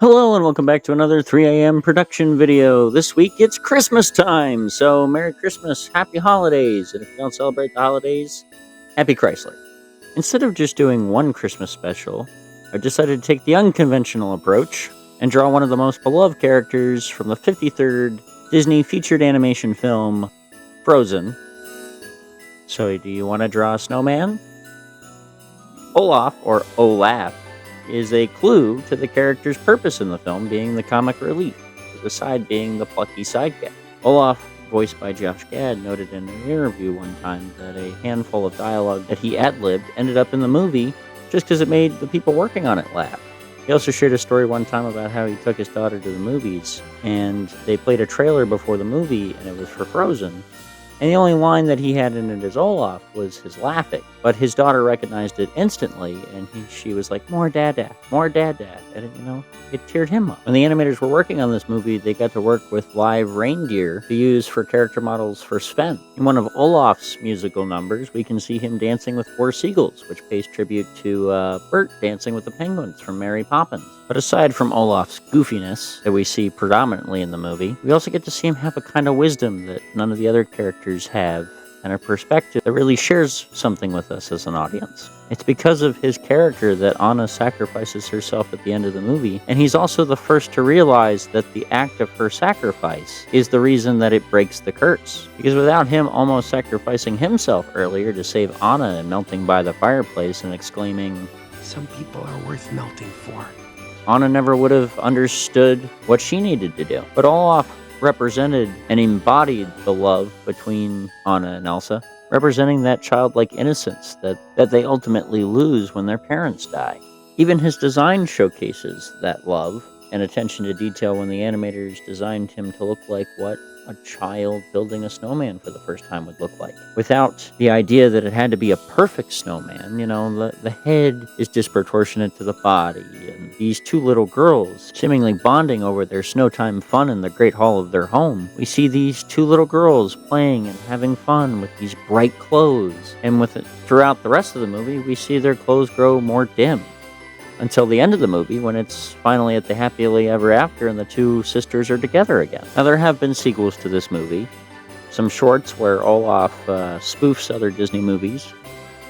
Hello and welcome back to another 3 a.m. production video. This week it's Christmas time, so Merry Christmas, Happy Holidays, and if you don't celebrate the holidays, Happy Chrysler. Instead of just doing one Christmas special, I decided to take the unconventional approach and draw one of the most beloved characters from the 53rd Disney featured animation film, Frozen. So do you want to draw a snowman? Olaf, or Olaf, is a clue to the character's purpose in the film being the comic relief, with the side being the plucky sidekick. Olaf, voiced by Josh Gad, noted in an interview one time that a handful of dialogue that he ad-libbed ended up in the movie just because it made the people working on it laugh. He also shared a story one time about how he took his daughter to the movies, and they played a trailer before the movie, and it was for Frozen. And the only line that he had in it as Olaf was his laughing. But his daughter recognized it instantly, and she was like, more dada, more dada. And, it teared him up. When the animators were working on this movie, they got to work with live reindeer to use for character models for Sven. In one of Olaf's musical numbers, we can see him dancing with 4 seagulls, which pays tribute to Bert dancing with the penguins from Mary Poppins. But aside from Olaf's goofiness that we see predominantly in the movie, we also get to see him have a kind of wisdom that none of the other characters have, and a perspective that really shares something with us as an audience. It's because of his character that Anna sacrifices herself at the end of the movie, and he's also the first to realize that the act of her sacrifice is the reason that it breaks the curse. Because without him almost sacrificing himself earlier to save Anna and melting by the fireplace and exclaiming, "Some people are worth melting for," Anna never would have understood what she needed to do. But Olaf represented and embodied the love between Anna and Elsa, representing that childlike innocence that they ultimately lose when their parents die. Even his design showcases that love and attention to detail when the animators designed him to look like what a child building a snowman for the first time would look like. Without the idea that it had to be a perfect snowman, the head is disproportionate to the body, and these 2 little girls seemingly bonding over their snowtime fun in the great hall of their home. We see these 2 little girls playing and having fun with these bright clothes, and with it throughout the rest of the movie, we see their clothes grow more dim. Until the end of the movie, when it's finally at the happily ever after and the 2 sisters are together again. Now, there have been sequels to this movie, some shorts where Olaf spoofs other Disney movies,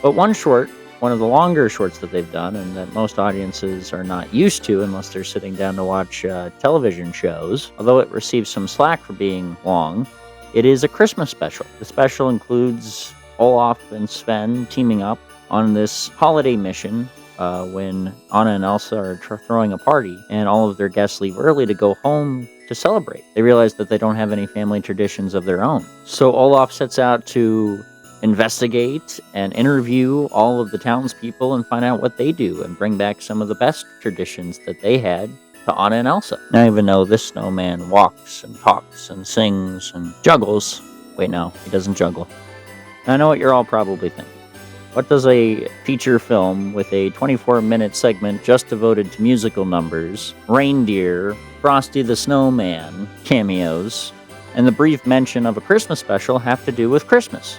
but one of the longer shorts that they've done, and that most audiences are not used to unless they're sitting down to watch television shows, although it receives some slack for being long, it is a Christmas special. The special includes Olaf and Sven teaming up on this holiday mission when Anna and Elsa are throwing a party, and all of their guests leave early to go home to celebrate. They realize that they don't have any family traditions of their own. So Olaf sets out to investigate and interview all of the townspeople and find out what they do and bring back some of the best traditions that they had to Anna and Elsa. Now, even though this snowman walks and talks and sings and juggles, wait, no, he doesn't juggle. I know what you're all probably thinking. What does a feature film with a 24-minute segment just devoted to musical numbers, reindeer, Frosty the Snowman, cameos, and the brief mention of a Christmas special have to do with Christmas?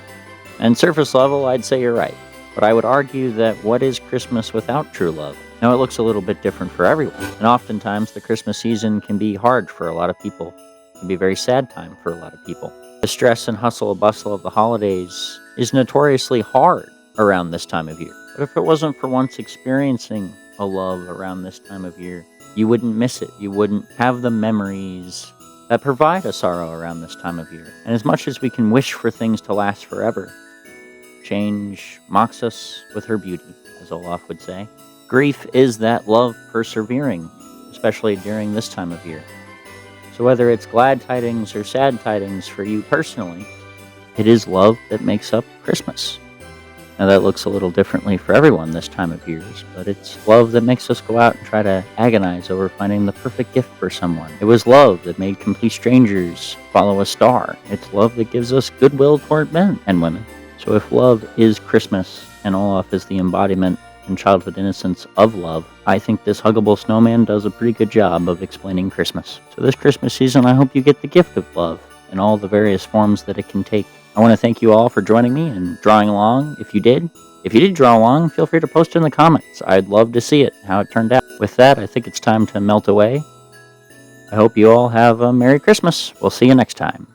And surface level, I'd say you're right. But I would argue that what is Christmas without true love? Now, it looks a little bit different for everyone. And oftentimes, the Christmas season can be hard for a lot of people. It can be a very sad time for a lot of people. The stress and hustle and bustle of the holidays is notoriously hard around this time of year. But if it wasn't for once experiencing a love around this time of year, you wouldn't miss it. You wouldn't have the memories that provide a sorrow around this time of year. And as much as we can wish for things to last forever, change mocks us with her beauty, as Olaf would say. Grief is that love persevering, especially during this time of year. So whether it's glad tidings or sad tidings for you personally, it is love that makes up Christmas. Now, that looks a little differently for everyone this time of years, but it's love that makes us go out and try to agonize over finding the perfect gift for someone. It was love that made complete strangers follow a star. It's love that gives us goodwill toward men and women. So if love is Christmas and Olaf is the embodiment and childhood innocence of love, I think this huggable snowman does a pretty good job of explaining Christmas. So this Christmas season, I hope you get the gift of love in all the various forms that it can take. I want to thank you all for joining me and drawing along. If you did, If you did draw along, feel free to post it in the comments. I'd love to see it, how it turned out. With that, I think it's time to melt away. I hope you all have a Merry Christmas. We'll see you next time.